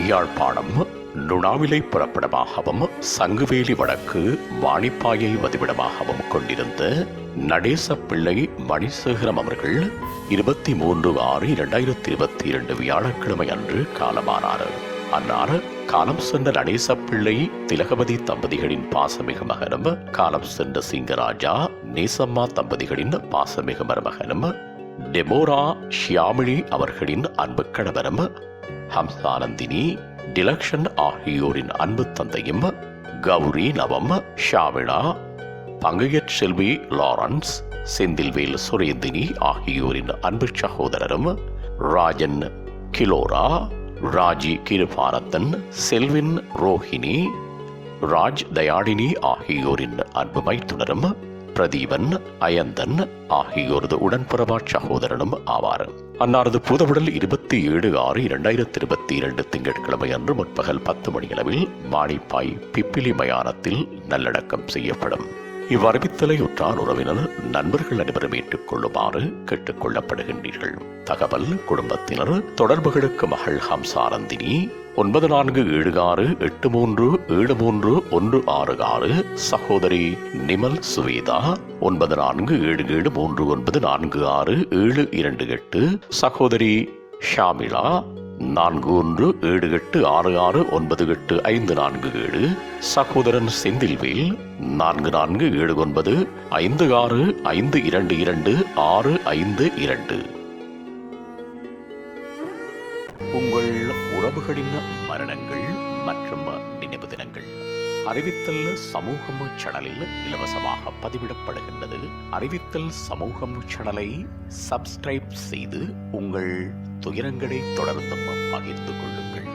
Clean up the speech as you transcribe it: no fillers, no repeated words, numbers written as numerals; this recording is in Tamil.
யாழ்ப்பாணம் நுணாவிலை புறப்படமாகவும் சங்குவேலி வடக்கு வாணிப்பாயை வதிவிடமாகவும் கொண்டிருந்த நடேசப்பிள்ளை மணிசேகரம் அவர்கள் 23/6/2022 வியாழக்கிழமை அன்று காலமானார். அன்னார் காலம் சென்ற நடேசப்பிள்ளை திலகவதி தம்பதிகளின் பாசமிகு மகனும், காலம் சென்ற சிங்கராஜா நேசம்மா தம்பதிகளின் பாசமிகு மருமகனும், டெமோரா ஷியாமிழி அவர்களின் அன்பு கணவரும், ஹம்சானந்தினி டிலக்ஷன் ஆகியோரின் அன்பு தந்தையும், கௌரி நவம் ஷாமிளா, பங்கையற் செல்வி லாரன்ஸ், செந்தில்வேல் சுரேந்தினி ஆகியோரின் அன்பு சகோதரரும், ராஜன் கிலோரா, ராஜி கிருபாரத்தன், செல்வின் ரோஹிணி, ராஜ் தயாடினி ஆகியோரின் அன்பு மைத்துனரும், பிரதீபன் அயந்தன் ஆகியோரது உடன்பிறவா சகோதரனும் ஆவார். அன்னாரது பூதவுடல் 27/6/2022 திங்கட்கிழமை அன்று முற்பகல் 10 மணியளவில் மாணிப்பாய் பிப்பிலி மயானத்தில் நல்லடக்கம் செய்யப்படும். இவ்வறிவித்தலை உற்றார் உறவினர் நண்பர்கள் அனைவரும் ஏற்றுக் கொள்ளுமாறு கேட்டுக் கொள்ளப்படுகின்றீர்கள். தகவல் குடும்பத்தினர் தொடர்புகளுக்கு மகள் ஹம்சானந்தினி 9476837316, சகோதரி நிமல் சுவேதா 9477394672, சகோதரி ஷாமிலா 4178669854, சகோதரன் செந்தில்வேல் 447956522652. உங்கள் உறவுகளின் மரணங்கள் மற்றும் நினைவு தினங்கள் அறிவித்தல் சமூகம் சேனலில் இலவசமாக பதிவிடப்படுகின்றது. அறிவித்தல் சமூகம் சேனலை சப்ஸ்கிரைப் செய்து உங்கள் துயரங்களை தொடர்ந்தும் பகிர்ந்து கொள்ளுங்கள்.